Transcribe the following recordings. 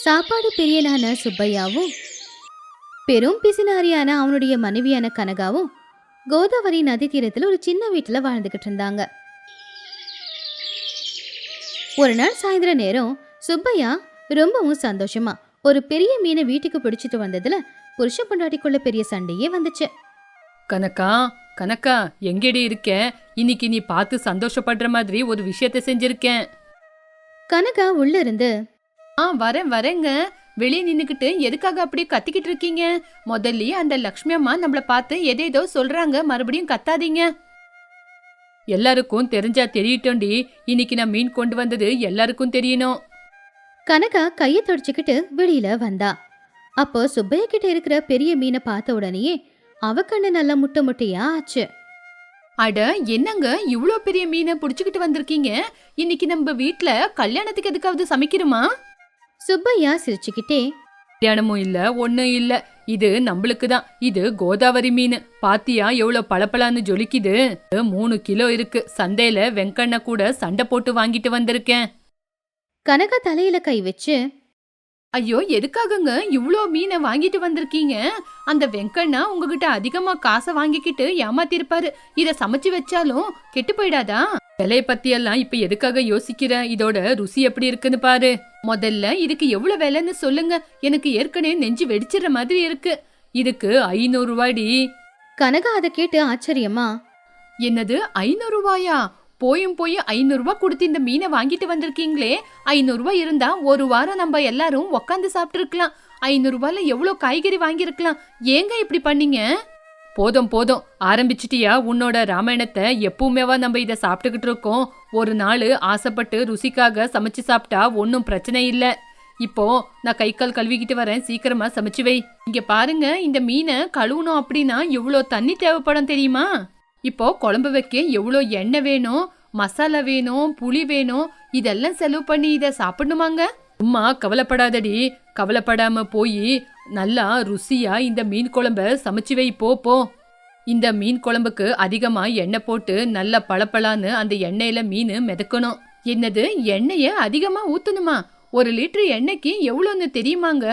சாப்பாடு பிரியனான சுப்பையாவும் பெரும் பிசினாரியான அவனுடைய மனைவியான கனகாவும் கோதாவரி நதி தீரத்தில் ஒரு சின்ன வீட்டில் வாழ்ந்துகிட்டு இருந்தாங்க. ஒரு நாள் சாயந்தர நேரம் சுப்பையா ரொம்பவும் சந்தோஷமா ஒரு பெரிய மீனை வீட்டுக்கு பிடிச்சிட்டு வந்ததுல புருஷ பொண்டாட்டிக்குள்ள பெரிய சண்டையே வந்துச்சு. கனக்கா கனக்கா எங்கேடி இருக்க? இன்னைக்கு நீ பார்த்து சந்தோஷப்படுற மாதிரி ஒரு விஷயத்த செஞ்சிருக்கேன். கனகா உள்ள இருந்து வரேங்க. வெளியே நின்னுக்கிட்டு எதுக்காக அப்படி கத்திக்கிட்டு இருக்கீங்க? முதல்ல அந்த லக்ஷ்மி அம்மா நம்மள பார்த்து எதேதோ சொல்றாங்க, மறுபடியும் கத்தாதீங்க. எல்லாருக்கும் தெரிஞ்சா தெரியட்டோண்டி, இன்னைக்கு நான் மீன் கொண்டு வந்தது எல்லாருக்கும் தெரியணும். கனகா கையை தொடச்சுக்கிட்டு வெளியில வந்தா. அப்போ சுப்பையா கிட்ட இருக்கிற பெரிய மீனை பார்த்த உடனேயே அவ கண்ணு நல்லா முட்டை முட்டையா ஆச்சு. அட என்னங்க இவ்ளோ பெரிய மீனை புடிச்சுக்கிட்டு வந்திருக்கீங்க? இன்னைக்கு நம்ம வீட்ல கல்யாணத்துக்கு எதுக்காவது சமைக்கிறோமா? சுப்பையா சிரிச்சுக்கிட்டே, கல்யாணமும் இல்ல ஒன்னும் இல்ல, இது நம்மளுக்கு தான். இது கோதாவரி மீன். பாத்தியா எவ்வளவு பளபளன்னு ஜொலிக்குது? 3 கிலோ இருக்கு. சந்தையில வெங்கண்ண கூட சண்டை போட்டு வாங்கிட்டு வந்திருக்கேன். கனகா தலையில கை வச்சு, ஐயோ எதுக்காகங்க இவ்ளோ மீனை வாங்கிட்டு வந்திருக்கீங்க? அந்த வெங்கண்ணா உங்ககிட்ட அதிகமா காசை வாங்கிக்கிட்டு ஏமாத்திருப்பாரு. இத சமைச்சு வச்சாலும் கெட்டு போயிடாதா? விலைய பத்தி எல்லாம் இப்ப எதுக்காக யோசிக்கிற? இதோட ருசி எப்படி இருக்குன்னு பாரு. முதல்ல இதுக்கு எவ்வளவு விலைன்னு சொல்லுங்க. எனக்கு ஏற்கனவே நெஞ்சு வெடிச்சிடுற மாதிரி இருக்கு. இதுக்கு 500 ரூபாடி. கனகா அதை கேட்டு ஆச்சரியமா, என்னது 500 ரூபாயா? போயும் 500 ரூபாய் கொடுத்து இந்த மீனை வாங்கிட்டு வந்திருக்கீங்களே. 500 ரூபாய் இருந்தா ஒரு வாரம் நம்ம எல்லாரும் உக்காந்து சாப்பிட்டு இருக்கலாம். 500 ரூபாய்ல எவ்வளவு காய்கறி வாங்கியிருக்கலாம். ஏங்க இப்படி பண்ணீங்க? போதும் போதும், ஆரம்பிச்சிட்டியா உன்னோட ராமாயணத்தை? எப்பவுமேவா நம்ம இதை சாப்பிட்டுக்கிட்டு இருக்கோம்? ஒரு நாள் ஆசைப்பட்டு ருசிக்காக சமைச்சு சாப்பிட்டா ஒன்னும் பிரச்சனை இல்ல. இப்போ நான் கை கால் கழுவிக்கிட்டு வரேன், சீக்கிரமா சமைச்சு வை. இங்க பாருங்க, இந்த மீனை கழுவணும் அப்படின்னா எவ்வளோ தண்ணி தேவைப்படும் தெரியுமா? இப்போ குழம்பு வைக்க எவ்வளோ எண்ணெய் வேணும், மசாலா வேணும், புளி வேணும். இதெல்லாம் செலவு பண்ணி இதை சாப்பிடணுமாங்க? சும்மா கவலைப்படாதடி. கவலைப்படாம போய் நல்லா ருசியா இந்த மீன் குழம்ப சமைச்சு வை போ. இந்த மீன் குழம்புக்கு அதிகமா எண்ணெய் போட்டு நல்லா பளபளன்னு அந்த எண்ணெயில மீன் மிதக்கணும். என்னது, எண்ணெய அதிகமா ஊத்தணுமா? 1 லிட்டர் எண்ணெய்க்கு எவ்வளோன்னு தெரியுமாங்க?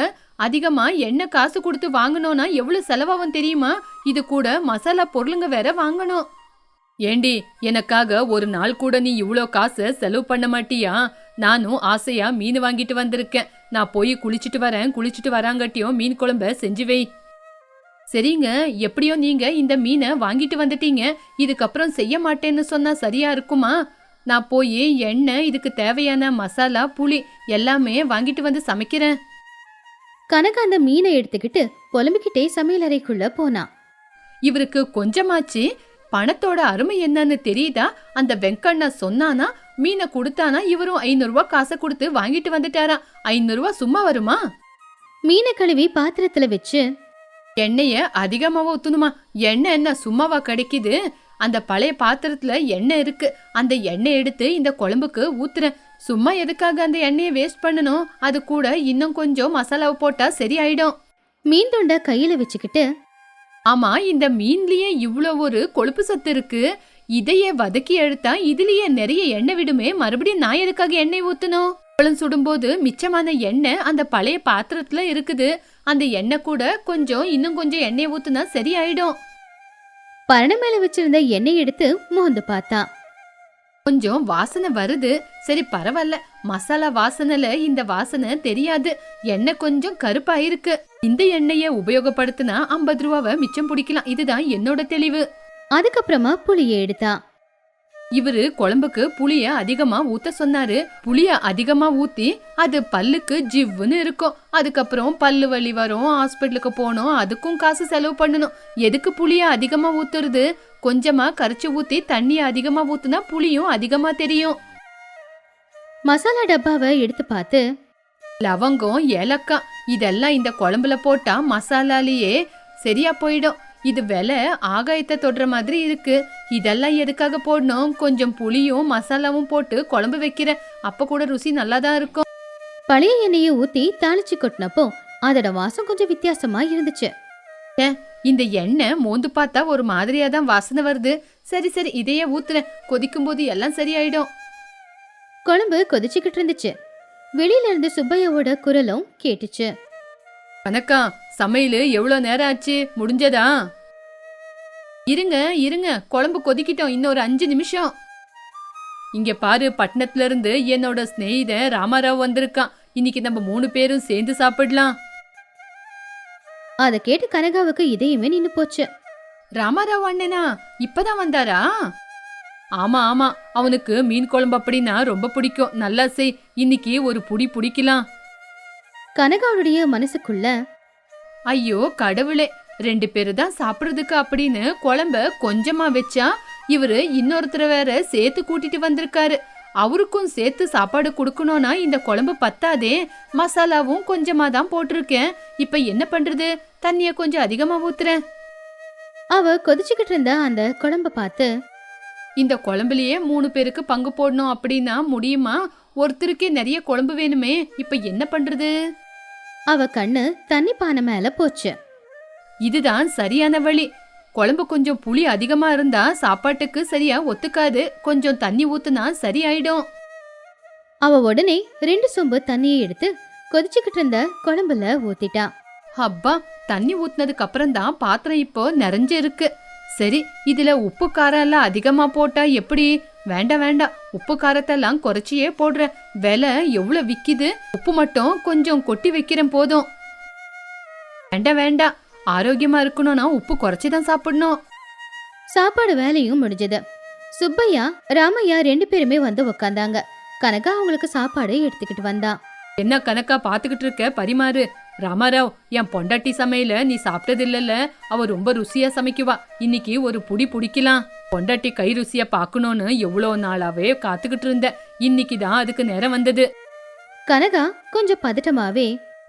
அதிகமா எண்ணெய் காசு கொடுத்து வாங்கணும்னா எவ்வளவு செலவாகும் தெரியுமா? இது கூட மசாலா பொருளுங்க வேற வாங்கணும். ஏண்டி, எனக்காக ஒரு நாள் கூட நீ இவ்ளோ காசை செலவு பண்ண மாட்டியா? நானும் ஆசையா மீன் வாங்கிட்டு வந்திருக்கேன். நான் போய் குளிச்சுட்டு வராங்கட்டியும் மீன் குழம்ப செஞ்சு வை. சரிங்க, எப்படியோ நீங்க இந்த மீனை வாங்கிட்டு வந்துட்டீங்க. இதுக்கப்புறம் செய்ய மாட்டேன்னு சொன்னா சரியா இருக்குமா? நான் போய் எண்ணெய், இதுக்கு தேவையான மசாலா, புளி எல்லாமே வாங்கிட்டு வந்து சமைக்கிறேன். கனகா அந்த மீனை எடுத்துக்கிட்டு புலம்பிக்கிட்டே சமையல் அறைக்குள்ள போனா. இவருக்கு கொஞ்சமாச்சு பணத்தோட அருமை என்னன்னு தெரியுதா? அந்த வெங்கண்ணா சொன்னானா, மீனை கொடுத்தானா, இவரும் 500 ரூபாய் காசை கொடுத்து வாங்கிட்டு வந்துட்டாரா? 500 ரூபாய் சும்மா வருமா? மீனை கழுவி பாத்திரத்துல வச்சு, எண்ணெய அதிகமாவா ஊத்தணுமா? எண்ணெய் என்ன சும்மாவா கிடைக்குது? அந்த பழைய பாத்திரத்துல எண்ணெய் இருக்கு. அந்த எண்ணெய் எடுத்து இந்த குழம்புக்கு ஊத்துறேன். சும்மா எதுக்காக அந்த எண்ணெயை வேஸ்ட் பண்ணணும்? அது கூட இன்னும் கொஞ்சம் மசாலாவை போட்டா சரியாயிடும். மீன் தொண்டை கையில வச்சுக்கிட்டு, ஆமா, இந்த மீன்லயே இவ்வளோ ஒரு கொழுப்பு சத்து இருக்கு. இதையே வதக்கி எடுத்தா இதுலயே நிறைய எண்ணெய் விடுமே. மறுபடியும் நான் எதுக்காக எண்ணெய் ஊத்தணும்? பழம் சுடும்போது மிச்சமான எண்ணெய் அந்த பழைய பாத்திரத்துல இருக்குது. அந்த எண்ணெய் கூட இன்னும் கொஞ்சம் எண்ணெய் ஊத்துனா சரியாயிடும். பரண மேல வச்சிருந்த எண்ணெய் எடுத்து மோந்து பார்த்தா. கொஞ்சம் வாசனை வருது. சரி பரவாயில்ல, மசாலா வாசனைல இந்த வாசனை தெரியாது. எண்ணெய் கொஞ்சம் கருப்பாயிருக்கு. இந்த எண்ணெயை உபயோகப்படுத்தினா 50 ரூபாவை மிச்சம் பிடிக்கலாம். இதுதான் என்னோட தெளிவு. அதுக்கப்புறமா புளியை எடுத்தா. இவரு குழம்புக்கு புளிய அதிகமா ஊத்த சொன்னாரு. புளிய அதிகமா ஊத்தி அது பல்லுக்கு ஜிவ்வுன்னு இருக்கும். அதுக்கப்புறம் பல்லு வலி வரும், ஹாஸ்பிட்டலுக்கு போகணும், அதுக்கும் காசு செலவு பண்ணணும். எதுக்கு புளிய அதிகமா ஊத்துறது? கொஞ்சமா கரைச்சி ஊத்தி தண்ணிய அதிகமா ஊத்துனா புளியும் அதிகமா தெரியும். மசாலா டப்பாவை எடுத்து பார்த்து, லவங்கம், ஏலக்காய் இதெல்லாம் இந்த குழம்புல போட்டா மசாலாலேயே சரியா போயிடும். இது விலை ஆகாயத்தை தொடுற மாதிரி இருக்கு. இதெல்லாம் எதுக்காக போடணும்? கொஞ்சம் புளியும் மசாலாவும் போட்டு குழம்பு வைக்கிறேன். அப்ப கூட ருசி நல்லாதான் இருக்கும். பழைய எண்ணெயை ஊத்தி தாளிச்சு கொட்டினப்போ அதோட வாசம் கொஞ்சம் வித்தியாசமா இருந்துச்சு. இந்த எண்ணெய் மோந்து பார்த்தா ஒரு மாதிரியா தான் வாசனை வருது. சரி இதையே ஊத்துறேன். கொதிக்கும் போது எல்லாம் சரியாயிடும். குழம்பு கொதிச்சுக்கிட்டு இருந்துச்சு. வெளியில இருந்து சுப்பையாவோட குரலும் கேட்டுச்சு. கனக்கா, சமையல் எவ்வளவு நேரம் ஆச்சு, முடிஞ்சதா? இருங்க இருங்க, குழம்பு கொதிக்கிட்டோம், இன்னொரு 5 நிமிஷம். இங்க பாரு, பட்டணத்துல இருந்து என்னோட ஸ்நேகிதன் ராமாராவ் வந்திருக்கான். இன்னைக்கு நம்ம 3 பேரும் சேர்ந்து சாப்பிடலாம். அத கேட்டு கனகாவுக்கு இதயமே நின்னு போச்சு. ராமாராவ் அண்ணனா இப்பதான் வந்தாரா? ஆமா ஆமா, அவனுக்கு மீன் குழம்பு அப்படின்னா ரொம்ப பிடிக்கும். நல்லா செய், இன்னைக்கு ஒரு புடி பிடிக்கலாம். கனகாவுடைய மனசுக்குள்ள, ஐயோ கடவுளே, 2 பேரு தான் சாப்பிடுறதுக்கு அப்படின்னு குழம்ப கொஞ்சமா வச்சா, இவரு இன்னொருத்தர வேற சேர்த்து கூட்டிட்டு வந்திருக்காரு. அவருக்கும் சேர்த்து சாப்பாடு கொடுக்கணும்னா இந்த குழம்பு பத்தாதே. மசாலாவும் கொஞ்சமா தான் போட்டிருக்கேன். இப்ப என்ன பண்றது? தண்ணிய கொஞ்சம் அதிகமா ஊத்துறேன். அவ கொதிச்சுக்கிட்டு இருந்த அந்த குழம்ப பார்த்து, இந்த குழம்புலயே 3 பேருக்கு பங்கு போடணும் அப்படின்னா முடியுமா? ஒருத்தருக்கே நிறைய குழம்பு வேணுமே, இப்ப என்ன பண்றது? அவ கண்ணு தண்ணி பானை மேல போச்சு. இதுதான் சரியான வழி. குழம்பு கொஞ்சம் புளி அதிகமா இருந்தா சாப்பாட்டுக்கு சரியா ஒத்துக்காது. கொஞ்சம் தண்ணி ஊத்துனா சரியாயிடும். அவ உடனே 2 சொம்பு தண்ணியை எடுத்து கொதிச்சுக்கிட்டு இருந்த குழம்புல ஊத்திட்டா. அப்பா, தண்ணி ஊத்துனதுக்கு அப்புறம் தான் பாத்திரம் இப்போ நிறைஞ்சு இருக்கு. சரி, இதுல உப்பு காரம் எல்லாம் அதிகமா போட்டா எப்படி? வேண்டாம் வேண்டாம், உப்பு காரத்தெல்லாம் குறைச்சியே போடுறேன். விலை எவ்வளவு விக்குது. உப்பு மட்டும் கொஞ்சம் கொட்டி வைக்கிறேன் போதும். வேண்டாம் வேண்டாம், ஆரோக்கியமா இருக்கணும்னா உப்பு குறைச்சிதான் சாப்பிடணும். சாப்பாடு வேலையும் முடிஞ்சது. சுப்பையா ராமையா 2 பேருமே வந்து உக்காந்தாங்க. கனகா அவங்களுக்கு சாப்பாடு எடுத்துக்கிட்டு வந்தா. என்ன கணக்கா பாத்துக்கிட்டு இருக்க, பரிமாறு. ராமாராவ், என் பொண்டாட்டி சமையல நீ சாப்பிட்டது இல்லல்ல, அவ ரொம்ப ருசியா சமைக்குவா. இன்னைக்கு ஒரு புடி பிடிக்கலாம். பொண்டாட்டி கை ருசிய பாக்கணும்னு எவ்வளவு நாளாவே காத்துக்கிட்டு இருந்த. இன்னைக்கு தான் அதுக்கு நேரம் வந்தது. கனகா கொஞ்சம் பதட்டமாவே,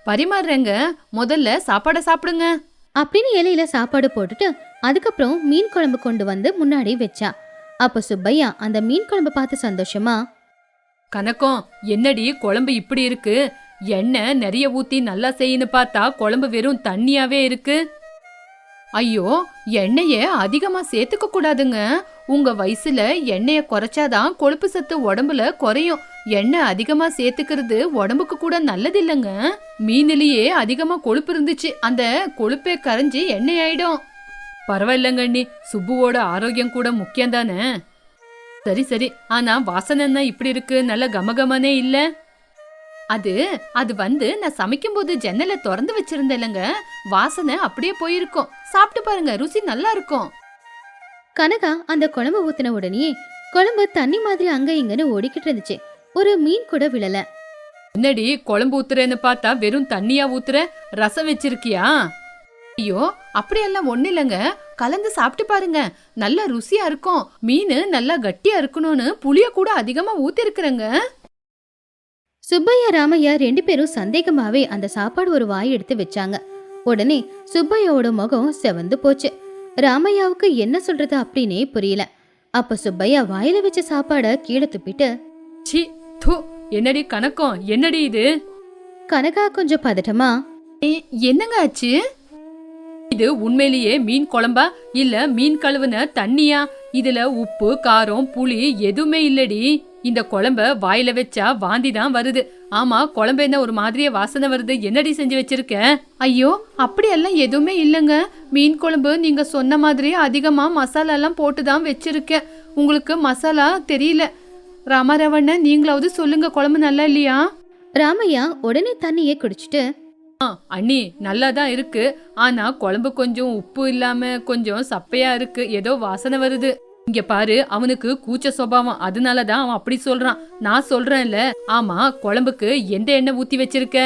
பரிமாறுறேங்க, முதல்ல சாப்பாட சாப்பிடுங்க அப்படின்னு இலையில சாப்பாடு போட்டுட்டு அதுக்கப்புறம் மீன் குழம்பு கொண்டு வந்து முன்னாடி வச்சா. அப்ப சுப்பையா அந்த மீன் குழம்பு பார்த்து சந்தோஷமா, கணக்கம், என்னடி குழம்பு இப்படி இருக்கு? எண்ணெய் நிறைய ஊத்தி நல்லா செய்யன்னு பார்த்தா குழம்பு வெறும் தண்ணியாவே இருக்கு. ஐயோ, எண்ணெய அதிகமா சேர்த்துக்க கூடாதுங்க. உங்க வயசுல எண்ணெய குறைச்சாதான் கொழுப்பு சத்து உடம்புல குறையும். எண்ணெய் அதிகமா சேர்த்துக்கிறது உடம்புக்கு கூட நல்லது இல்லைங்க. மீனிலேயே அதிகமா கொழுப்பு இருந்துச்சு, அந்த கொழுப்பே கரைஞ்சி எண்ணெய் ஆயிடும். பரவாயில்லங்க அண்ணி, சுப்புவோட ஆரோக்கியம் கூட முக்கியம் தானே. சரி சரி, ஆனா வாசனை இப்படி இருக்கு, நல்ல கமகமனே இல்ல. அது வந்து நான் சமைக்கும் போது ஜன்னலை திறந்து வச்சிருந்தேலங்க, வாசனை அப்படியே போயிருக்கும். சாப்பிட்டு பாருங்க, ருசி நல்லா இருக்கும். கனகா அந்த குழம்பு ஊத்தின உடனே குழம்பு தண்ணி மாதிரி அங்க இங்கன்னு ஓடிக்கிட்டு இருந்துச்சு. ஒரு மீன் கூட விழல. என்னடி குழம்பு ஊத்துறேன்னு பார்த்தா வெறும் தண்ணியா ஊத்துற? ரசம் வச்சிருக்கியா? ஐயோ, அப்படியெல்லாம் ஒண்ணு இல்லைங்க, கலந்து சாப்பிட்டு பாருங்க, நல்லா ருசியா இருக்கும். மீன் நல்லா கட்டியா இருக்கணும்னு புளிய கூட அதிகமா ஊத்தி இருக்கிறேங்க. சுப்பையா ராமையா 2 பேரும் சந்தேகமாவே அந்த சாப்பாடு ஒரு வாய் எடுத்து வச்சாங்க. உடனே சுப்பையாவோட முகம் செவந்து போச்சு. ராமையாவுக்கு என்ன சொல்றது அப்படின்னே புரியல. அப்ப சுப்பையா வாயில வச்ச சாப்பாட கீழே துப்பிட்டு, சி தூ, என்னடி கணக்கம், என்னடி இது? கனகா கொஞ்சம் பதட்டமா, என்னங்க ஆச்சு? இது உண்மையிலேயே மீன் குழம்பா இல்ல மீன் கழுவுன தண்ணியா? இதுல உப்பு காரம் புளி எதுவுமே இல்லடி. இந்த குழம்ப வாயில வச்சா வாந்தி தான் வருது. ஆமா, குழம்பு என்ன ஒரு மாதிரியே வாசனை வருது, என்னடி செஞ்சு வச்சிருக்க? ஐயோ, அப்படியெல்லாம் எதுவுமே இல்லைங்க. மீன் குழம்பு நீங்க சொன்ன மாதிரி அதிகமா மசாலா எல்லாம் போட்டுதான் வச்சிருக்கேன். உங்களுக்கு மசாலா தெரியல. ராமாராவண்ண, நீங்களாவது சொல்லுங்க, குழம்பு நல்லா இல்லையா? ராமையா உடனே தண்ணியை குடிச்சிட்டு, அண்ணி நல்லாதான் இருக்கு, ஆனா குழம்பு கொஞ்சம் உப்பு இல்லாம கொஞ்சம் சப்பையா இருக்கு, ஏதோ வாசனை வருது. இங்க பாரு, அவனுக்கு கூச்ச சுபாவம், அதனாலதான் அவன் அப்படி சொல்றான். நான் சொல்றேன்ல. ஆமா, குழம்புக்கு எந்த எண்ணெய் ஊத்தி வச்சிருக்க?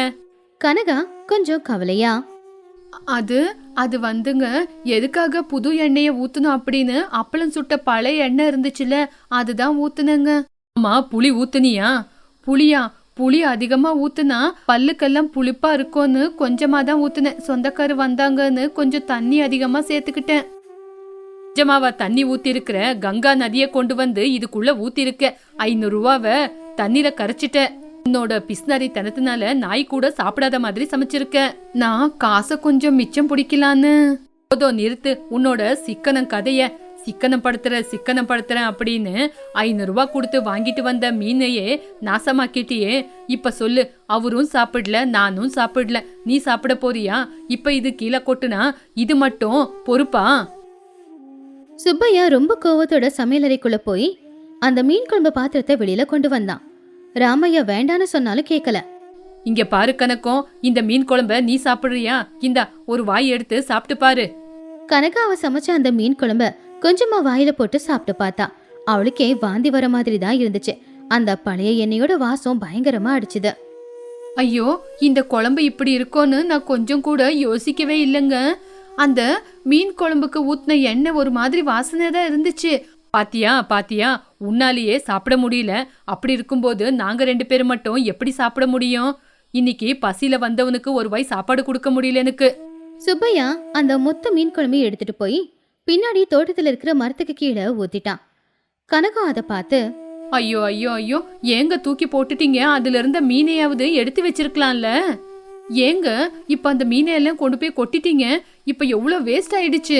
கனகா கொஞ்சம் கவலையா, அது வந்துங்க, எதுக்காக புது எண்ணெய ஊத்தணும் அப்படின்னு அப்பளம் சுட்ட பழைய எண்ணெய் இருந்துச்சுல, அதுதான் ஊத்துனங்க. ஆமா, புளி ஊத்துனியா? புளி அதிகமா ஊத்துனா பல்லுக்கெல்லாம் புளிப்பா இருக்கும்னு கொஞ்சமா தான் ஊத்துனேன். சொந்தக்காரு வந்தாங்கன்னு கொஞ்சம் தண்ணி அதிகமா சேர்த்துக்கிட்டேன். கொஞ்சமாவா தண்ணி ஊத்தி இருக்கிற? கங்கா நதிய கொண்டு வந்து இதுக்குள்ள ஊத்தி இருக்க. 500 ரூபாவை தண்ணீரை கரைச்சிட்ட. உன்னோட பிஸ்னரி தனத்தினால நாய் கூட சாப்பிடாத மாதிரி சமைச்சிருக்க. நான் காசை கொஞ்சம் மிச்சம் பிடிக்கலான்னு. போதும், நிறுத்து உன்னோட சிக்கனம் கதைய. சிக்கனம் படுத்துறேன் அப்படின்னு 500 ரூபாய் கொடுத்து வாங்கிட்டு வந்த மீனையே நாசமாக்கிட்டியே. இப்ப சொல்லு, அவரும் சாப்பிடல, நானும் சாப்பிடல, நீ சாப்பிட போறியா? இப்ப இது கீழே கொட்டுனா இது மட்டும் பொறுப்பா? சுப்பையா ரொம்ப கோவத்தோட சமையலறைக்குள்ள போய் அந்த மீன் குழம்பு பாத்திரத்தை வெளியில கொண்டு வந்தான். ராமையா வேண்டான்னு சொன்னாலும் கேட்கல. இங்க பாரு கனக்கம், இந்த மீன் குழம்ப நீ சாப்பிடுறியா? இந்தா ஒரு வாய் எடுத்து சாப்பிட்டு பாரு. கனகா அவ சமைச்ச அந்த மீன் குழம்ப கொஞ்சமா வாயில போட்டு சாப்பிட்டு பார்த்தா. அவளுக்கே வாந்தி வர மாதிரி தான் இருந்துச்சு. அந்த பழைய எண்ணெயோட வாசம் பயங்கரமா அடிச்சுது. ஐயோ, இந்த குழம்பு இப்படி இருக்கும்னு நான் கொஞ்சம் கூட யோசிக்கவே இல்லைங்க. அந்த மீன் குழம்புக்கு ஊத்தின எண்ணெய் ஒரு மாதிரி வாசனை தான் இருந்துச்சு. பாத்தியா, உன்னாலேயே சாப்பிட முடியல. அப்படி இருக்கும்போது நாங்க 2 பேரும் மட்டும் எப்படி சாப்பிட முடியும்? இன்னைக்கு பசியில வந்தவனுக்கு ஒரு வாய் சாப்பாடு கொடுக்க முடியல எனக்கு. சுப்பையா அந்த மொத்த மீன் குழம்பையும் எடுத்துட்டு போய் பின்னாடி தோட்டத்துல இருக்கிற மரத்துக்கு கீழே ஊத்திட்டான். கனகம் அதை பார்த்து, ஐயோ, ஏங்க தூக்கி போட்டுட்டீங்க? அதுல இருந்த மீனையாவது எடுத்து வச்சிருக்கலாம்ல. ஏங்க இப்ப அந்த மீனையெல்லாம் கொண்டு போய் கொட்டிட்டீங்க? இப்ப எவ்வளவு வேஸ்ட் ஆயிடுச்சு.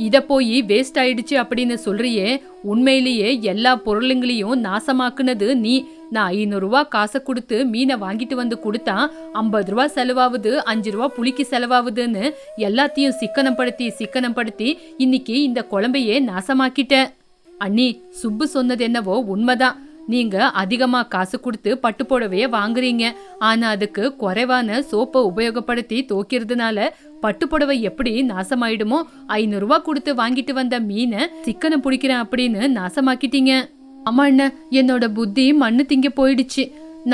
இத போய் வேஸ்ட் ஆயிடுச்சு அப்படின்னு சொல்றியே, உண்மையிலேயே எல்லா பொருளுங்களையும் நாசமாக்குனது நீ. நான் 500 ரூபாய் காசை கொடுத்து மீனை வாங்கிட்டு வந்து கொடுத்தா 50 ரூபாய் செலவாகுது, 5 ரூபாய் புளிக்கு செலவாகுதுன்னு எல்லாத்தையும் சிக்கனம் படுத்தி இன்னைக்கு இந்த குழம்பையே நாசமாக்கிட்ட. அண்ணி, சுப்பு சொன்னது என்னவோ உண்மைதான். நீங்க அதிகமா காசு கொடுத்து பட்டு புடவைய வாங்குறீங்க. ஆனா அதுக்கு குறைவான சோப்பை உபயோகப்படுத்தி துவைக்கிறதுனால பட்டு புடவை எப்படி நாசமாயிடுமோ, 500 ரூபாய் கொடுத்து வாங்கிட்டு வந்த மீனை சிக்கனம் பிடிக்கிறேன் அப்படின்னு நாசமாக்கிட்டீங்க. ஆமா அண்ணன், என்னோட புத்தி மண்ணு திங்க போயிடுச்சு.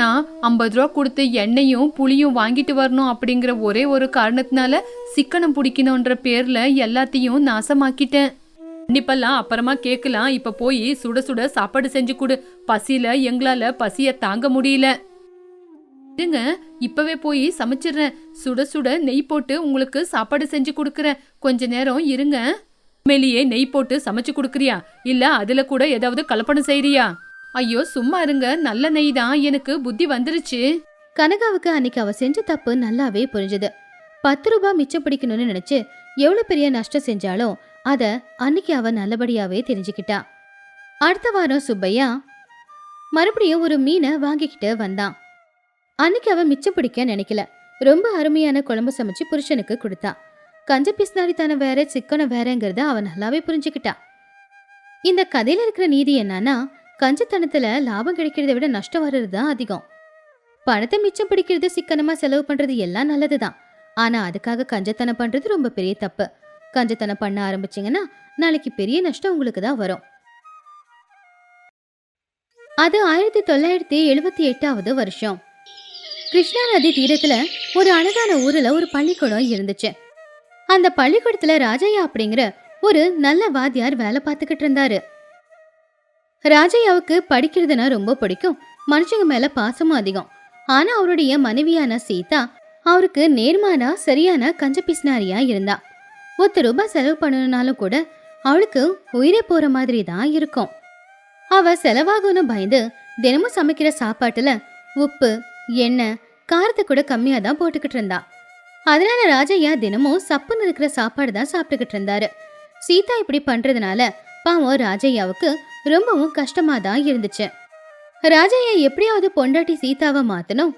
நான் 50 ரூபா கொடுத்து எண்ணெயும் புளியும் வாங்கிட்டு வரணும் அப்படிங்கிற ஒரே ஒரு காரணத்தினால சிக்கனம் பிடிக்கணும்ன்ற பேர்ல எல்லாத்தையும் நாசமாக்கிட்டேன். கண்டிப்பெல்லாம் அப்புறமா கேட்கலாம். இப்ப போய் சுட சுட சாப்பாடு செஞ்சு கொடு. பசியில எங்களால பசிய தாங்க முடியல. இருங்க, இப்பவே போய் சமைச்சிடுறேன். சுட சுட நெய் போட்டு உங்களுக்கு சாப்பாடு செஞ்சு கொடுக்கறேன். கொஞ்ச நேரம் இருங்க. உண்மையிலேயே நெய் போட்டு சமைச்சு கொடுக்குறியா, இல்ல அதுல கூட ஏதாவது கலப்படம் செய்யறியா? ஐயோ சும்மா இருங்க, நல்ல நெய் தான், எனக்கு புத்தி வந்துருச்சு. கனகாவுக்கு அன்னைக்கு அவ செஞ்ச தப்பு நல்லாவே புரிஞ்சுது. 10 ரூபாய் மிச்சம் பிடிக்கணும்னு நினைச்சு எவ்வளவு பெரிய நஷ்டம் செஞ்சாலும் அத அன்னைக்கு அவ நல்லபடியாவே தெரிஞ்சுக்கிட்டா. அடுத்த வாரம் சுப்பையா மறுபடியும் ஒரு மீனை வாங்கிக்கிட்டு வந்தான். அன்னைக்கு அவ மிச்சம் பிடிக்க நினைக்கல. ரொம்ப அருமையான குழம்பு சமைச்சு புருஷனுக்கு கொடுத்தா. கஞ்ச பிஸ்னாரித்தனம் வேற சிக்கனம் வேறங்கிறத அவ நல்லாவே புரிஞ்சுக்கிட்டா. இந்த கதையில இருக்கிற நீதி என்னன்னா, கஞ்சத்தனத்துல லாபம் கிடைக்கிறத விட நஷ்டம் வர்றதுதான் அதிகம். பணத்தை மிச்சம் பிடிக்கிறது, சிக்கனமா செலவு பண்றது எல்லாம் நல்லதுதான். ஆனா அதுக்காக கஞ்சத்தனம் பண்றது ரொம்ப பெரிய தப்பு. கஞ்சத்தனம் பண்ண ஆரம்பிச்சீங்கன்னா நாளைக்கு பெரிய நஷ்டம் உங்களுக்கு தான் வரும். அது 1978வது வருஷம். கிருஷ்ணா நதி தீரத்துல ஒரு அழகான ஊர்ல ஒரு பள்ளிக்கூடம் இருந்துச்சு. அந்த பள்ளிக்கூடத்துல ராஜையா அப்படிங்கிற ஒரு நல்ல வாத்தியார் வேலை பார்த்துக்கிட்டு இருந்தாரு. ராஜையாவுக்கு படிக்கிறதுனா ரொம்ப பிடிக்கும். மனுஷங்க மேல பாசமும் அதிகம். ஆனா அவருடைய மனைவியான சீதா அவருக்கு நேர்மானா சரியான கஞ்ச பிஸ்னாரியா இருந்தா. 10 ரூபாய் செலவு பண்ணணும்னாலும் கூட அவளுக்கு உயிரே போற மாதிரி தான் இருக்கும். அவ செலவாகும்னு பயந்து தினமும் சமைக்கிற சாப்பாட்டுல உப்பு எண்ணெய் காரத்தை கூட கம்மியா தான் போட்டுக்கிட்டு இருந்தா. அதனால ராஜையா தினமும் சப்புன்னு இருக்கிற சாப்பாடு தான் சாப்பிட்டுக்கிட்டு இருந்தாரு. சீதா இப்படி பண்றதுனால பாவம் ராஜையாவுக்கு ரொம்பவும் கஷ்டமா தான் இருந்துச்சு. ராஜையா எப்படியாவது பொண்டாட்டி சீதாவை மாத்தணும்,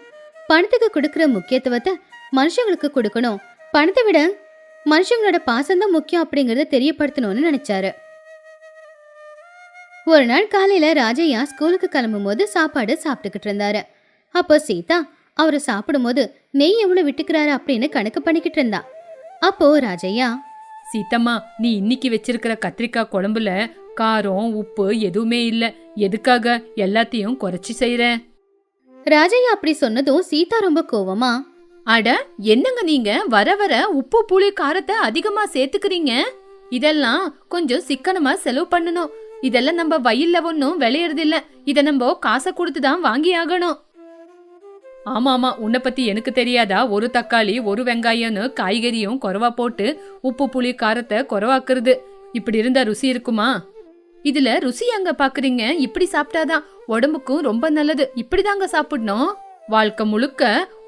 பணத்துக்கு கொடுக்கற முக்கியத்துவத்தை மனுஷங்களுக்கு கொடுக்கணும், பணத்தை விட மனுஷங்களோட பாசம்தான் முக்கியம் அப்படிங்கறத தெரியப்படுத்தணும்னு நினைச்சாரு. ஒரு நாள் காலையில ராஜையா ஸ்கூலுக்கு கிளம்பும் போது சாப்பாடு சாப்பிட்டுக்கிட்டு இருந்தாரு. அப்போ சீதா அவரு சாப்பிடும் போது நெய் எவ்வளவு விட்டுக்கிறாரு அப்படின்னு கணக்கு பண்ணிக்கிட்டு இருந்தா. அப்போ ராஜையா, சீத்தம்மா, நீ இன்னைக்கு வச்சிருக்கிற கத்திரிக்காய் குழம்புல காரம் உப்பு எதுவுமே இல்ல, எதுக்காக எல்லாத்தையும் குறைச்சி செய்யற? ராஜையா அப்படி சொன்னதும் சீதா ரொம்ப கோவமா, அட என்னங்க நீங்க வர வர உப்பு புளி காரத்தை அதிகமா சேர்த்துக்கிறீங்க. இதெல்லாம் கொஞ்சம் சிக்கனமா செலவு பண்ணணும். இதெல்லாம் நம்ம வயல்ல ஒன்னும் விளையறது இல்ல. இத நம்ம காசை கொடுத்துதான் வாங்கி ஆகணும். ஆமா, உன்னை பத்தி எனக்கு தெரியாதா? ஒரு தக்காளி ஒரு வெங்காயம்னு காய்கறியும் குறைவா போட்டு உப்பு புளி காரத்தை குறைவாக்குறது. இப்படி இருந்தா ருசி இருக்குமா? இதுல ருசி அங்க பாக்குறீங்க. இப்படி சாப்பிட்டாதான் உடம்புக்கும் ரொம்ப நல்லது. இப்படிதாங்க சாப்பிடணும். வாழ்க்கை முழுக்க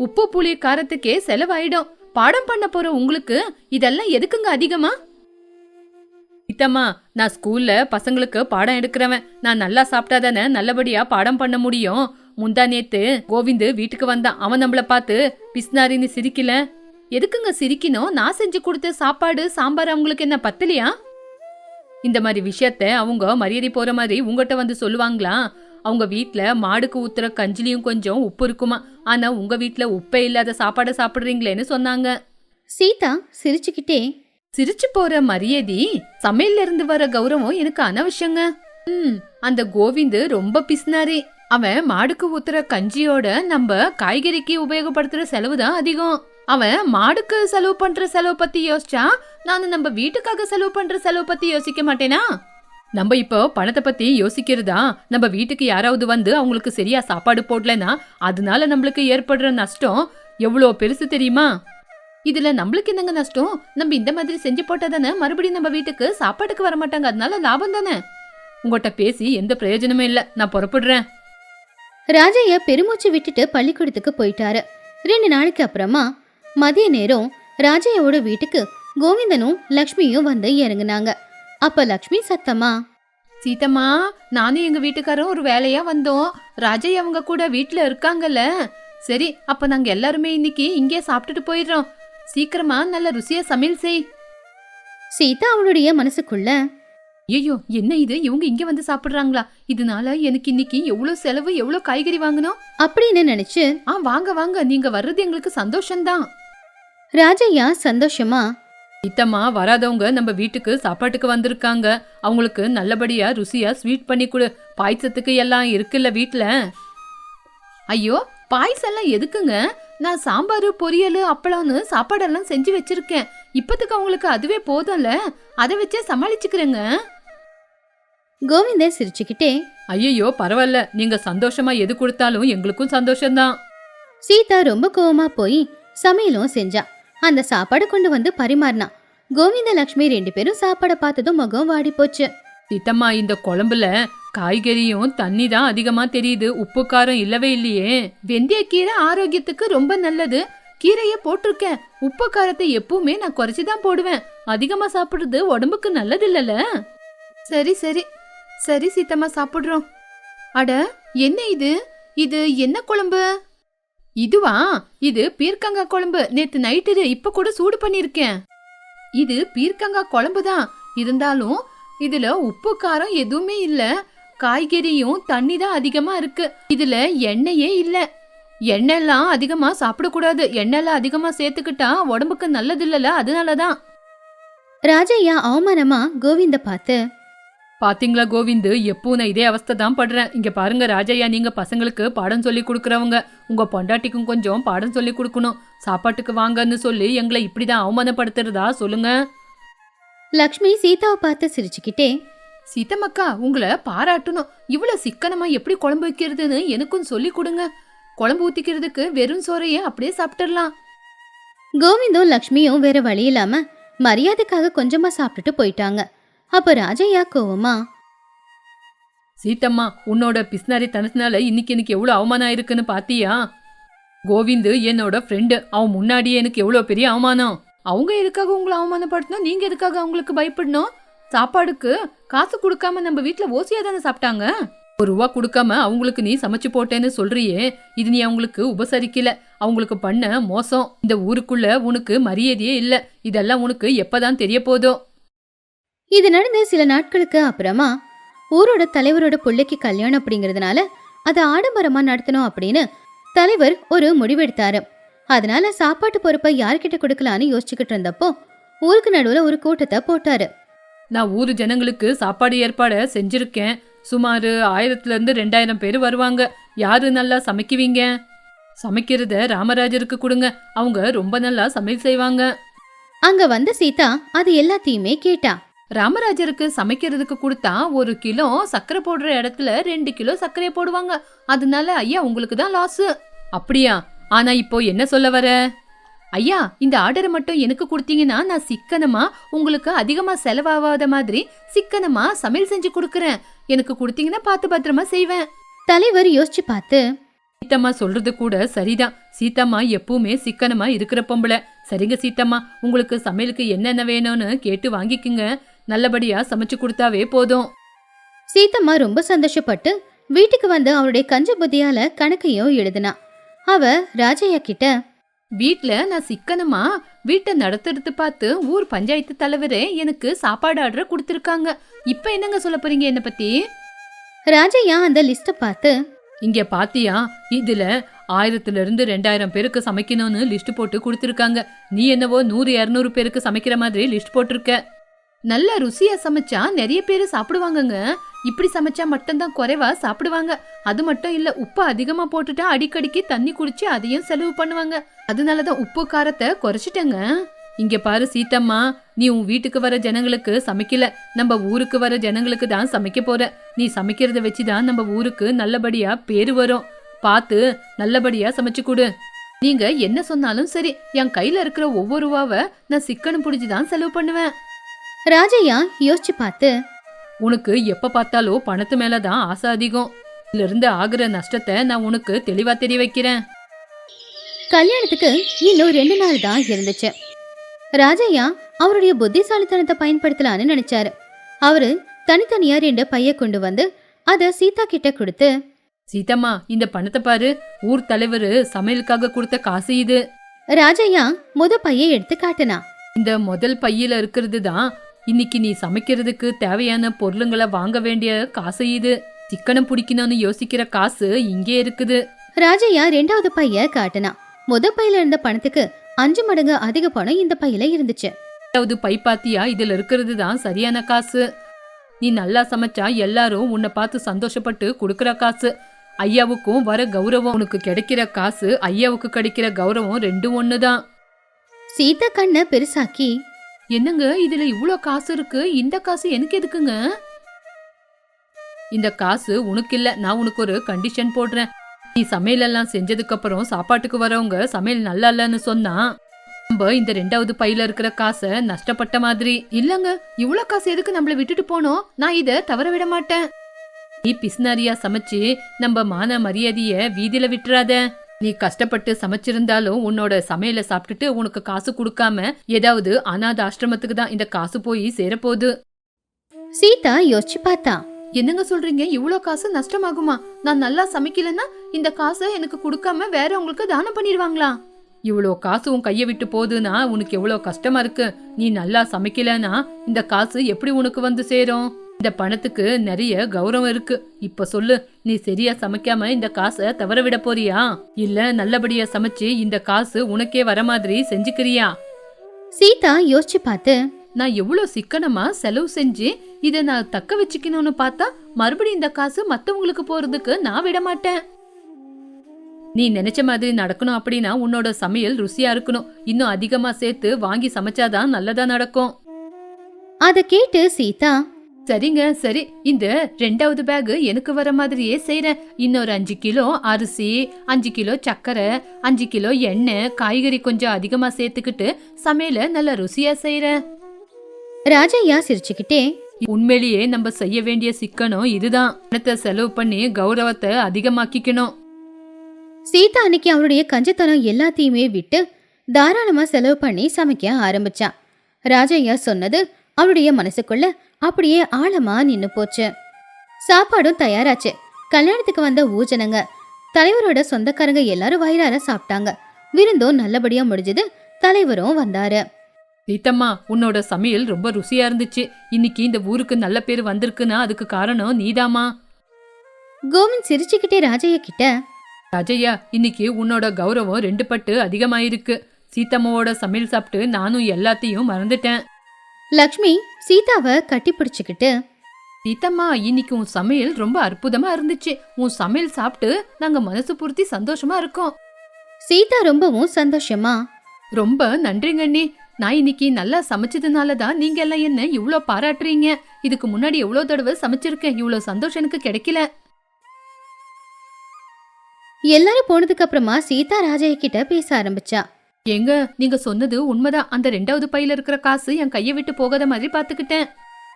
உப்பு புளி காரத்துக்கே செலவாயிடும். பாடம் பண்ண போற உங்களுக்கு இதெல்லாம் எதுக்குங்க அதிகமா? சீத்தம்மா, நான் ஸ்கூல்ல பசங்களுக்கு பாடம் எடுக்கிறவன். நான் நல்லா சாப்பிட்டாதானே நல்லபடியா பாடம் பண்ண முடியும். முந்தா நேத்து கோவிந்து வீட்டுக்கு வந்தான். அவன் நம்மள பார்த்து பிஸ்னாரின்னு சிரிக்கல. எதுக்குங்க சிரிக்கணும்? நான் செஞ்சு கொடுத்த சாப்பாடு சாம்பார் அவங்களுக்கு என்ன பத்தலையா? இந்த மாதிரி விஷயத்த அவங்க மரியாதை போற மாதிரி உங்ககிட்ட வந்து சொல்லுவாங்களா? அவங்க வீட்ல மாடுக்கு ஊத்துற கஞ்சிலையும் கொஞ்சம் உப்பு இருக்குமா, ஆனா உங்க வீட்ல உப்பே இல்லாத சாப்பாடை சாப்பிடுறீங்களேன்னு சொன்னாங்க. சீதா சிரிச்சுக்கிட்டே, சிரிச்சு போற மரியாதை, சமையல்ல இருந்து வர கௌரவம் எனக்கு அனவசியங்க. அந்த கோவிந்து ரொம்ப பிஸ்னாரி. அவன் மாடுக்கு ஊத்துற கஞ்சியோட நம்ம காய்கறிக்கு உபயோகப்படுத்துற செலவு தான் அதிகம். அவன் மாடுக்கு செலவு பண்ற செலவு பத்தி யோசிச்சா நான் நம்ம வீட்டுக்காக செலவு பண்ற செலவு பத்தி யோசிக்க மாட்டேனா? நம்ம இப்போ பணத்தை பத்தி யோசிக்கிறதா? நம்ம வீட்டுக்கு யாராவது வந்து அவங்களுக்கு சரியா சாப்பாடு போடலனா அதனால நம்மளுக்கு ஏற்படுற நஷ்டம் எவ்வளோ பெருசு தெரியுமா? இதுல நம்மளுக்கு என்னங்க நஷ்டம்? நம்ம இந்த மாதிரி செஞ்சு போட்டாதானே மறுபடியும் நம்ம வீட்டுக்கு சாப்பாட்டுக்கு வர மாட்டாங்க. அதனால லாபம் தானே. உங்கள்கிட்ட பேசி எந்த பிரயோஜனமே இல்ல. நான் புறப்படுறேன். ராஜையா பெருமூச்சு விட்டுட்டு பள்ளிக்கூடத்துக்கு போயிட்டாரு. 2 நாளைக்கு அப்புறமா மதிய நேரம் ராஜையாவோட வீட்டுக்கு கோவிந்தனும் லக்ஷ்மியும் வந்து இறங்குனாங்க. அப்ப லக்ஷ்மி சத்தமா, சீதம்மா, நானும் எங்க வீட்டுக்காரரும் ஒரு வேலையா வந்தோம். ராஜையா அவங்க கூட வீட்டுல இருக்காங்கல்ல. சரி, அப்ப நாங்க எல்லாருமே இன்னைக்கு இங்கே சாப்பிட்டுட்டு போயிடுறோம். சீக்கிரமா நல்ல ருசியா சமையல் செய். சீதா அவளுடைய மனசுக்குள்ள, ஐயோ, என்ன இது, இவங்க இங்க வந்து சாப்பிடுறாங்களா? இதனால எனக்கு இன்னைக்கு எவ்வளவு செலவு, எவ்வளவு காய்கறி வாங்கணும் அப்படின்னு நினைச்சு, வாங்க வாங்க, நீங்க வர்றது எங்களுக்கு சந்தோஷம்தான். ராஜையா சந்தோஷமா, சீத்தம்மா, வராதவங்க நம்ம வீட்டுக்கு சாப்பாட்டுக்கு வந்திருக்காங்க. அவங்களுக்கு நல்லபடியா ருசியா ஸ்வீட் பண்ணி கொடு. பாயசத்துக்கு எல்லாம் இருக்குல்ல வீட்டுல? ஐயோ, பாயசெல்லாம் எதுக்குங்க? நான் சாம்பார், பொரியல், அப்பளம்னு சாப்பாடெல்லாம் செஞ்சு வச்சிருக்கேன். இப்பத்துக்கு அவங்களுக்கு அதுவே போதும்ல, அதை வச்சே சமாளிச்சுக்கிறேங்க. கோவிந்தன் சிரிச்சுக்கிட்டே, ஐயோ, பரவாயில்ல, நீங்க சந்தோஷமா எது கொடுத்தாலும் எங்களுக்கும் சந்தோஷம்தான். சீதா ரொம்ப கோவமா போய் சமையலும் செஞ்சா. அந்த சாப்பாடு கொண்டு வந்து பரிமாறினா. கோவிந்த லக்ஷ்மி 2 பேரும் சாப்பாட பார்த்ததும் முகம் வாடி போச்சு. சீத்தம்மா, இந்த குழம்புல காய்கறியும் தண்ணி தான் அதிகமா தெரியுது. உப்பு காரம் இல்லவே இல்லையே. வெந்தய கீரை ஆரோக்கியத்துக்கு ரொம்ப நல்லது. கீரைய போட்டிருக்கேன். உப்பு காரத்தை எப்பவுமே நான் குறைச்சிதான் போடுவேன். அதிகமா சாப்பிடுறது உடம்புக்கு நல்லது இல்லல. சரி சரி சரி சீத்தம்மா, சாப்பிடுறோம். அட, என்ன இது? இது என்ன குழம்பு? இதுவா? இது பீர்க்கங்காய் குழம்பு. நேத்து நைட்டு இப்ப கூட சூடு பண்ணிருக்கேன். இது பீர்க்கங்காய் குழம்பு தான். இருந்தாலும் இதுல உப்பு காரம் எதுவுமே இல்ல. காய்கறியும் தண்ணி தான் அதிகமா இருக்கு. இதுல எண்ணெயே இல்ல. எண்ணெய்லாம் அதிகமா சாப்பிடக்கூடாது. எண்ணெய்லாம் அதிகமா சேர்த்துக்கிட்டா உடம்புக்கு நல்லது இல்லல, அதனாலதான். ராஜையா அவமானமா கோவிந்த பார்த்து, பாத்தீங்களா கோவிந்து, எப்போ நான் இதே அவஸ்தை தான் படுறேன். இங்க பாருங்க ராஜையா, நீங்க பசங்களுக்கு பாடம் சொல்லி கொடுக்கறவங்க. உங்க பொண்டாட்டிக்கும் கொஞ்சம் பாடம் சொல்லி கொடுக்கணும். சாப்பாட்டுக்கு வாங்கன்னு சொல்லி எங்களை இப்படிதான் அவமானப்படுத்துறதா சொல்லுங்க. லக்ஷ்மி சீதாவை பார்த்து சிரிச்சுக்கிட்டே, சீத்தம்மக்கா, உங்களை பாராட்டணும். இவ்வளவு சிக்கனமா எப்படி குழம்பு வைக்கிறதுன்னு எனக்கும் சொல்லி கொடுங்க. குழம்பு ஊத்திக்கிறதுக்கு வெறும் சோறையே அப்படியே சாப்பிட்டுடலாம். கோவிந்தும் லக்ஷ்மியும் வேற வழி இல்லாம மரியாதைக்காக கொஞ்சமா சாப்பிட்டுட்டு போயிட்டாங்க. அப்ப ராஜையா கோவமா, சீத்தம்மா, உன்னோட பிஸ்னாரி தனத்தினால இன்னைக்கு எனக்கு எவ்வளவு அவமானம் ஆயிருக்குன்னு பாத்தியா? கோவிந்து என்னோட ஃப்ரெண்டு. அவன் முன்னாடியே எனக்கு எவ்வளவு பெரிய அவமானம். அவங்க எதுக்காக உங்களை அவமானப்படுத்தணும்? நீங்க எதுக்காக அவங்களுக்கு பயப்படணும்? சாப்பாடுக்கு காசு கொடுக்காம நம்ம வீட்டுல ஓசியா தானே சாப்பிட்டாங்க. ₹1 கொடுக்காம அவங்களுக்கு நீ சமைச்சு போட்டேன்னு சொல்றியே, இது நீ அவங்களுக்கு உபசரிக்கல. அவங்களுக்கு பண்ண மோசம். இந்த ஊருக்குள்ள உனக்கு மரியாதையே இல்ல. இதெல்லாம் உனக்கு எப்பதான் தெரிய போதோ? இது நடந்த சில நாட்களுக்கு அப்புறமா ஊரோட தலைவரோட பிள்ளைக்கு கல்யாணம் அப்படிங்கறதுனால அதை ஆடம்பரமா நடத்தணும் அப்படின்னு தலைவர் ஒரு முடிவெடுத்தாரு. அதனால சாப்பாட்டு பொறுப்பை யார்கிட்ட கொடுக்கலான்னு யோசிச்சுக்கிட்டு இருந்தப்போ ஊருக்கு நடுவுல ஒரு கூட்டத்தை போட்டாரு. நான் ஊரு ஜனங்களுக்கு சாப்பாடு ஏற்பாடு செஞ்சிருக்கேன். சுமார் 1000-2000 பேர் வருவாங்க. யாரு நல்லா சமைக்குவீங்க? சமைக்கிறத ராமராஜருக்கு கொடுங்க. அவங்க ரொம்ப நல்லா சமையல் செய்வாங்க. அங்க வந்த சீதா அது எல்லாத்தையுமே கேட்டா. ராமராஜருக்கு சமைக்கிறதுக்கு கொடுத்தா 1 கிலோ சர்க்கரை போடுற இடத்துல 2 கிலோ சர்க்கரையை போடுவாங்க. அதனால ஐயா உங்களுக்கு தான் லாஸ். அப்படியா? ஆனா இப்போ என்ன சொல்ல வர? ஐயா, இந்த ஆர்டரை மட்டும் எனக்கு கொடுத்தீங்கன்னா நான் சிக்கனமா, உங்களுக்கு அதிகமா செலவாகாத மாதிரி சிக்கனமா சமையல் செஞ்சு கொடுக்கறேன். எனக்கு கொடுத்தீங்கன்னா பார்த்து பத்திரமா செய்வேன். தலைவர் யோசிச்சு பார்த்து, சீத்தம்மா சொல்றது கூட சரிதான். சீத்தம்மா எப்பவுமே சிக்கனமா இருக்கிற பொம்பளை. சரிங்க சீத்தம்மா, உங்களுக்கு சமையலுக்கு என்னென்ன வேணும்னு கேட்டு வாங்கிக்குங்க. நல்லபடியா சமைச்சு கொடுத்தாவே போதும். சீத்தம்மா ரொம்ப சந்தோஷப்பட்டு வீட்டுக்கு வந்து அவளுடைய கஞ்ச புத்தியால கணக்கையும் எழுதுனா. அவ ராஜையா கிட்ட, வீட்ல நான் சிக்கனமா வீட்டை நடத்துறது பார்த்து ஊர் பஞ்சாயத்து தலைவரே எனக்கு சாப்பாடு ஆர்டர் கொடுத்திருக்காங்க. இப்ப என்னங்க சொல்ல போறீங்க என்ன பத்தி? ராஜையா அந்த லிஸ்ட பார்த்து, இங்க பாத்தியா, இதுல 1000 to 2000 பேருக்கு சமைக்கணும்னு லிஸ்ட் போட்டு கொடுத்திருக்காங்க. நீ என்னவோ 100-200 பேருக்கு சமைக்கிற மாதிரி லிஸ்ட் போட்டிருக்க. நல்ல ருசியா சமைச்சா நிறைய பேரு சாப்பிடுவாங்கங்க. இப்படி சமைச்சா மட்டும்தான் குறைவா சாப்பிடுவாங்க. அது மட்டும் இல்ல, உப்பு அதிகமா போட்டுட்டா அடிக்கடிக்கு தண்ணி குடிச்சு அதையும் செலவு பண்ணுவாங்க. அதனாலதான் உப்பு காரத்தை குறைச்சிட்டேங்க. இங்க பாரு சீத்தம்மா, நீ உன் வீட்டுக்கு வர ஜனங்களுக்கு சமைக்கல, நம்ம ஊருக்கு வர ஜனங்களுக்கு தான் சமைக்க போற. நீ சமைக்கிறத வச்சுதான் நம்ம ஊருக்கு நல்லபடியா பேரு வரும். பார்த்து நல்லபடியா சமைச்சு கொடு. நீங்க என்ன சொன்னாலும் சரி, என் கையில இருக்கிற ஒவ்வொரு ரூபாவை நான் சிக்கனம் புடிச்சுதான் செலவு பண்ணுவேன். ராஜையா யோசிச்சு பார்த்து, உனக்கு எப்ப பார்த்தாலும் பணத்து மேலதான் ஆசை அதிகம். இதுல இருந்து ஆகுற நஷ்டத்தை நான் உனக்கு தெளிவா தெரிய வைக்கிறேன். கல்யாணத்துக்கு இன்னும் 2 நாள் தான் இருந்துச்சு. ராஜையா அவருடைய புத்திசாலித்தனத்தை பயன்படுத்தலான்னு நினைச்சாரு. அவரு தனித்தனியா 2 பைய கொண்டு வந்து அத சீதா கிட்ட கொடுத்து, சீதம்மா, இந்த பணத்தை பாரு, ஊர் தலைவர் சமையலுக்காக கொடுத்த காசு இது. ராஜையா பைய எடுத்து காட்டினா. இந்த முதல் பையில இருக்கிறது தான் இன்னைக்கு நீ சமைக்கிறதுக்கு தேவையான பொருளுங்களை வாங்க வேண்டிய காசு இது. சிக்கனம் பிடிக்கணும்னு யோசிக்கிற காசு இங்கே இருக்குது. ராஜையா 2வது பைய காட்டினா. பையில இருந்த பணத்துக்கு 5 மடங்கு அதிக பணம் இந்த பையில இருந்துச்சு. 2வது பை பாத்தியா, இதுல இருக்கிறது தான் சரியான காசு. நீ நல்லா சமைச்சா எல்லாரும் உன்னை பார்த்து சந்தோஷப்பட்டு கொடுக்கற காசு. ஐயாவுக்கும் வர கௌரவம், உனக்கு கிடைக்கிற காசு ஐயாவுக்கு கிடைக்கிற கௌரவம் 2 ஒண்ணுதான். சீதா கண்ணை பெருசாக்கி, என்னங்க இதுல இவ்ளோ காசு இருக்கு, இந்த காசு எனக்கு எதுக்குங்க? இந்த காசு உனக்கு இல்ல, நான் உனக்கு ஒரு கண்டிஷன் போடுறேன். நீ சமையல் எல்லாம் செஞ்சதுக்கு அப்புறம் சாப்பாட்டுக்கு வரவங்க சமையல் நல்லா இல்லன்னு சொன்னா நம்ம இந்த 2வது பையில இருக்கிற காசை நஷ்டப்பட்ட மாதிரி. இல்லங்க, இவ்ளோ காசு எதுக்கு நம்மள விட்டுட்டு போனோம்? நான் இத தவற விட மாட்டேன். நீ பிஸ்னாரியா சமைச்சு நம்ம மான மரியாதைய வீதியில விட்டுறாத. நீ கஷ்டப்பட்டு சமைச்சிருந்தாலும் உன்னோட சமையல சாப்பிட்டுட்டு உனக்கு காசு கொடுக்காம ஏதாவது அநாத ஆசிரமத்துக்கு தான் இந்த காசு போய் சேரப்போகுது. சீதா யோசிச்சு பார்த்தா. என்னங்க சொல்றீங்க, இவ்ளோ காசு நஷ்டமாகுமா? நான் நல்லா சமைக்கலன்னா இந்த காசை எனக்கு கொடுக்காம வேற உங்களுக்கு தானம் பண்ணிடுவாங்களா? இவ்ளோ காசு உன் கைய விட்டு போகுதுன்னா உனக்கு எவ்வளவு கஷ்டமா இருக்கு. நீ நல்லா சமைக்கலன்னா இந்த காசு எப்படி உனக்கு வந்து சேரும்? இந்த பணத்துக்கு நிறைய கௌரவம் இருக்கு. இப்ப சொல்லு, நீ சரியா சமைக்காம இந்த காசை தவற விட போறியா, இல்ல நல்லபடியா சமைச்சு இந்த காசு உனக்கே வர மாதிரி செஞ்சுக்கிறியா? சீதா யோசிச்சு பார்த்து, நான் எவ்வளவு சிக்கனமா செலவு செஞ்சு இதை நான் தக்க வச்சுக்கணும்னு பார்த்தா மறுபடியும் இந்த காசு மத்தவங்களுக்கு போறதுக்கு நான் விட மாட்டேன். நீ நினைச்ச மாதிரி நடக்கணும் அப்படின்னா உன்னோட சமையல் ருசியா இருக்கணும். இன்னும் அதிகமா சேர்த்து வாங்கி சமைச்சாதான் நல்லதா நடக்கும். அத கேட்டு சீதா, சரிங்க சரி, இந்த 2வது பேக் எனக்கு வர மாதிரியே செய்றேன். இன்னொரு 5 கிலோ அரிசி, 5 கிலோ சக்கரை, 5 கிலோ எண்ணெய், காய்கறி கொஞ்சம் அதிகமா சேர்த்துக்கிட்டு சமையல நல்ல ருசியா செய்றேன். ராஜையா சிரிச்சுக்கிட்டே, உண்மையிலேயே நம்ம செய்ய வேண்டிய சிக்கனம் இதுதான். பணத்தை செலவு பண்ணி கௌரவத்தை அதிகமாக்கிக்கணும். சீதா அன்னைக்கு அவருடைய கஞ்சத்தனம் எல்லாத்தையுமே விட்டு தாராளமா செலவு பண்ணி சமைக்க ஆரம்பிச்சா. ராஜையா சொன்னது அவருடைய மனசுக்குள்ள அப்படியே ஆழமா நின்னு போச்சு. சாப்பாடும் தயாராச்சு. கல்யாணத்துக்கு வந்த ஊஜனங்க, தலைவரோட சொந்தக்காரங்க எல்லாரும் வயிறார சாப்பிட்டாங்க. விருந்தும் நல்லபடியா முடிஞ்சது. தலைவரும் வந்தாரு. சீத்தம்மா, உன்னோட சமையல் ரொம்ப ருசியா இருந்துச்சு. இன்னைக்கு இந்த ஊருக்கு நல்ல பேர் வந்திருக்குன்னா அதுக்கு காரணம் நீதாமா. கோவிந்த் சிரிச்சுக்கிட்டே ராஜையா கிட்ட, ராஜையா, இன்னைக்கு உன்னோட கௌரவம் 2 பட்டு அதிகமாயிருக்கு. சீத்தம்மாவோட சமையல் சாப்பிட்டு நானும் எல்லாத்தையும் மறந்துட்டேன். லக்ஷ்மி சீதாவை கட்டி பிடிச்சுக்கிட்டு, சீத்தம்மா, இன்னைக்கு உன் சமையல் ரொம்ப அற்புதமா இருந்துச்சு. உன் சமையல் சாப்பிட்டு நாங்க மனசு பூர்த்தி சந்தோஷமா இருக்கோம். சீதா ரொம்பவும் சந்தோஷமா, ரொம்ப நன்றிங்கண்ணி. நான் இன்னைக்கு நல்லா சமைச்சதுனாலதான் நீங்க எல்லாம் என்ன இவ்ளோ பாராட்டுறீங்க. இதுக்கு முன்னாடி எவ்வளவு தடவை சமைச்சிருக்கேன், இவ்வளவு சந்தோஷம் எனக்கு கிடைக்கல. எல்லாரும் போனதுக்கு அப்புறமா சீதா ராஜையா கிட்ட பேச ஆரம்பிச்சா. எங்க, நீங்க சொன்னது உண்மைதான். அந்த 2வது பையில இருக்கிற காசு என் கையை விட்டு போகாத மாதிரி பாத்துக்கிட்டேன்.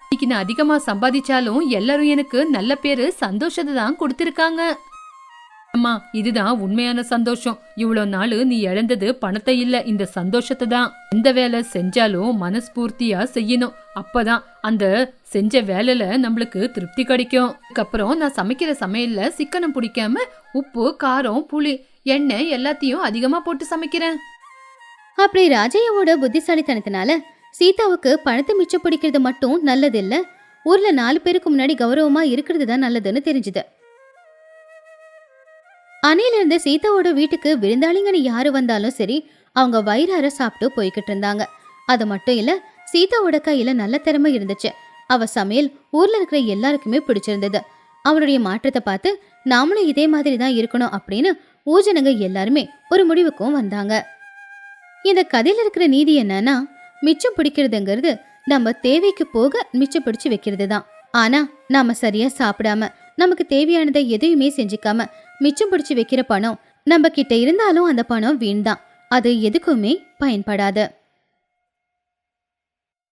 இன்னைக்கு நான் அதிகமா சம்பாதிச்சாலும் எல்லாரும் எனக்கு நல்ல பேரு சந்தோஷத்தை தான் கொடுத்திருக்காங்க. அம்மா, இதுதான் உண்மையான சந்தோஷம். இவ்வளோ நாள் நீ இழந்தது பணத்தை இல்ல, இந்த சந்தோஷத்தை தான். எந்த வேலை செஞ்சாலும் மனஸ்பூர்த்தியா செய்யணும். அப்பதான் அந்த செஞ்ச வேலையில நம்மளுக்கு திருப்தி கிடைக்கும். அதுக்கப்புறம் நான் சமைக்கிற சமையல்ல சிக்கனம் பிடிக்காம உப்பு, காரம், புளி, எண்ணெய் எல்லாத்தையும் அதிகமா போட்டு சமைக்கிறேன். அப்படி ராஜையாவோட புத்திசாலித்தனத்தினால சீதாவுக்கு பணத்தை மிச்சம் பிடிக்கிறது மட்டும் நல்லது இல்ல, ஊர்ல 4 பேருக்கு முன்னாடி கௌரவமா இருக்கிறது தான் நல்லதுன்னு தெரிஞ்சுது. அன்னையிலிருந்து சீதாவோட வீட்டுக்கு விருந்தாளிங்கன்னு யாரு வந்தாலும் சரி, அவங்க வயிறார சாப்பிட்டு போய்கிட்டு இருந்தாங்க. அது மட்டும் இல்ல, சீதாவோட கையில நல்ல திறமை இருந்துச்சு. அவ சமையல் ஊர்ல இருக்கிற எல்லாருக்குமே பிடிச்சிருந்தது. அவனுடைய மாற்றத்தை பார்த்து நாமளும் இதே மாதிரி தான் இருக்கணும் அப்படின்னு ஊஜனங்க எல்லாருமே ஒரு முடிவுக்கும் வந்தாங்க. இந்த கதையில இருக்கிற நீதி என்னன்னா, மிச்சம் பிடிக்கிறதுங்கிறது நம்ம தேவைக்கு போக மிச்சம் பிடிச்சு வைக்கிறது தான். ஆனா நாம சரியா சாப்பிடாம நமக்கு தேவையானதை எதையுமே செஞ்சுக்காம மிச்சம் பிடிச்சு வைக்கிற பணம் நம்ம கிட்ட இருந்தாலும் அந்த பணம் வீண் தான். அது எதுக்குமே பயன்படாது.